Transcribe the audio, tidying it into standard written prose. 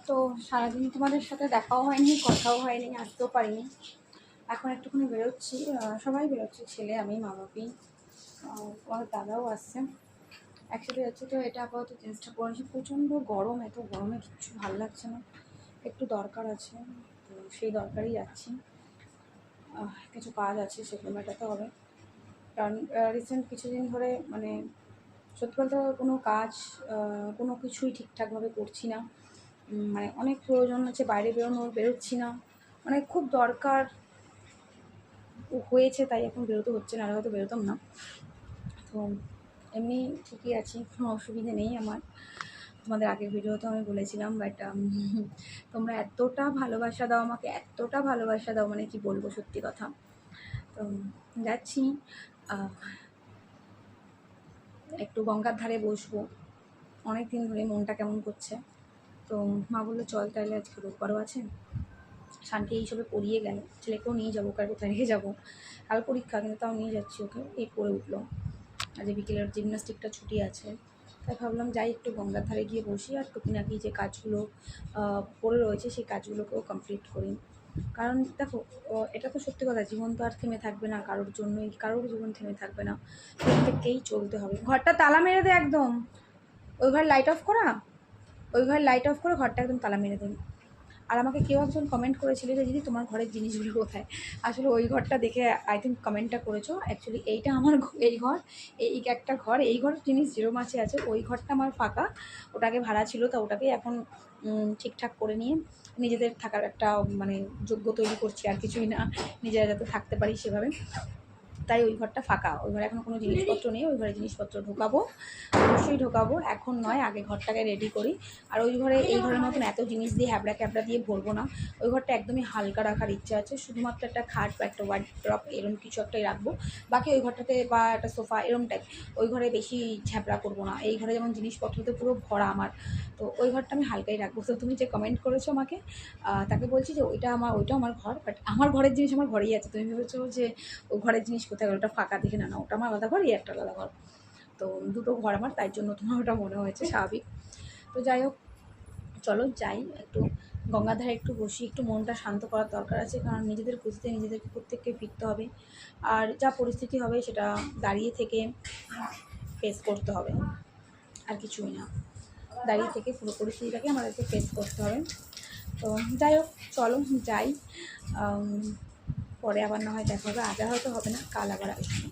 তো সারাদিন তোমাদের সাথে দেখাও হয়নি, কথাও হয়নি, আসতেও পারিনি। এখন একটুখানি বেরোচ্ছি, সবাই বেরোচ্ছে, ছেলে, আমি, মা বাপি, আমার দাদাও আসছে, একসাথে যাচ্ছে। তো এটা আপাতত চেষ্টা করেছি। প্রচণ্ড গরম, এত গরমে কিচ্ছু ভালো লাগছে না, একটু দরকার আছে, তো সেই দরকারই যাচ্ছি। কিছু কাজ আছে, সেগুলো মেটাতে হবে। কারণ রিসেন্ট কিছুদিন ধরে মানে সত্যি বলতে কোনো কাজ কোনো কিছুই ঠিকঠাকভাবে করছি না। মানে অনেক প্রয়োজন আছে, বাইরে বেরোচ্ছি না, মানে খুব দরকার হয়েছে, তাই এখন বেরোতে হচ্ছে, না হয়তো বেরোতাম না। তো এমনি ঠিকই আছি, কোনো অসুবিধে নেই আমার। তোমাদের আগের ভিডিওতেও আমি বলেছিলাম, বাট তোমরা এতটা ভালোবাসা দাও আমাকে, এতটা ভালোবাসা দাও, মানে কি বলবো, সত্যি কথা। তো যাচ্ছি, একটু গঙ্গার ধারে বসবো, অনেক দিন ধরে মনটা কেমন করছে। তো মা বললো চল তাহলে, আজকে রোববারও আছে, শানকে এইসবে পড়িয়ে গেল, ছেলেকেও নিয়ে যাবো, কার কোথায় রেখে যাবো, কাল পরীক্ষা, কিন্তু তাও নিয়ে যাচ্ছি ওকে। এই পড়ে উঠলো, আজ বিকেলের জিমনাস্টিকটা ছুটি আছে, তাই ভাবলাম যাই একটু গঙ্গার ধারে গিয়ে বসি, আর টুকিনাকি যে কাজগুলো পড়ে রয়েছে সেই কাজগুলোকেও কমপ্লিট করি। কারণ দেখো, এটা তো সত্যি কথা, জীবন তো আর থেমে থাকবে না কারোর জন্যই, কারোর জীবন থেমে থাকবে না, প্রত্যেককেই চলতে হবে। ঘরটা তালা মেরে দে একদম, ওই ঘরে লাইট অফ করা, ওই ঘরে লাইট অফ করে ঘরটা একদম তালা মেরে দেন। আর আমাকে কেউ একজন কমেন্ট করেছিল যে দিদি তোমার ঘরের জিনিসগুলো কোথায়। আসলে ওই ঘরটা দেখে আই থিঙ্ক কমেন্টটা করেছো। অ্যাকচুয়ালি এইটা আমার এই ঘর, এই একটা ঘর, এই ঘরের জিনিস যেরো মাছে আছে, ওই ঘরটা আমার ফাঁকা, ওটাকে ভাড়া ছিল, তো ওটাকেই এখন ঠিকঠাক করে নিয়ে নিজেদের থাকার একটা মানে যোগ্য তৈরি করছি, আর কিছুই না, নিজেরা যাতে থাকতে পারি সেভাবে। তাই ওই ঘরটা ফাঁকা, ওই ঘরে এখন কোনো জিনিসপত্র নেই, ওই ঘরে জিনিসপত্র ঢোকাবো, অবশ্যই ঢোকাবো, এখন নয়, আগে ঘরটাকে রেডি করি। আর ওই ঘরে এই ঘরের মতন এত জিনিস দিয়ে হ্যাবড়া ক্যাবড়া দিয়ে ভরবো না, ওই ঘরটা একদমই হালকা রাখার ইচ্ছা আছে, শুধুমাত্র একটা খাট বা একটা ওয়ার্ড্রপ এরম কিছু একটাই রাখবো, বাকি ওই ঘরটাতে বা একটা সোফা এরম টাইপ, ওই ঘরে বেশি ঝ্যাবড়া করবো না। এই ঘরে যেমন জিনিসপত্রতে পুরো ভরা আমার, তো ওই ঘরটা আমি হালকাই রাখবো। তো তুমি যে কমেন্ট করেছো আমাকে, তাকে বলছি যে ওইটাও আমার ঘর, বাট আমার ঘরের জিনিস আমার ঘরেই আছে। তুমি ভেবেছো যে ও ঘরের জিনিস কোথায় গেল, ওটা ফাঁকা দেখে, না না, ওটা আমার আলাদা ঘর, এই একটা আলাদা ঘর, তো দুটো ঘর আমার, তাই জন্য তোমার ওটা মনে হয়েছে, স্বাভাবিক। তো যাই হোক, চলো যাই একটু গঙ্গার ধারে একটু বসি, একটু মনটা শান্ত করার দরকার আছে, কারণ নিজেদের খুঁজতে নিজেদেরকে প্রত্যেককে ফিরতে হবে, আর যা পরিস্থিতি হবে সেটা দাঁড়িয়ে থেকে ফেস করতে হবে, আর কিছুই না, দাঁড়িয়ে থেকে পুরো পরিস্থিতিটাকে আমাদেরকে ফেস করতে হবে। তো যাই হোক, চলো যাই, পরে আবার না হয় দেখা হবে, আজ আর হয়তো হবে না, কাল আবার আসবো।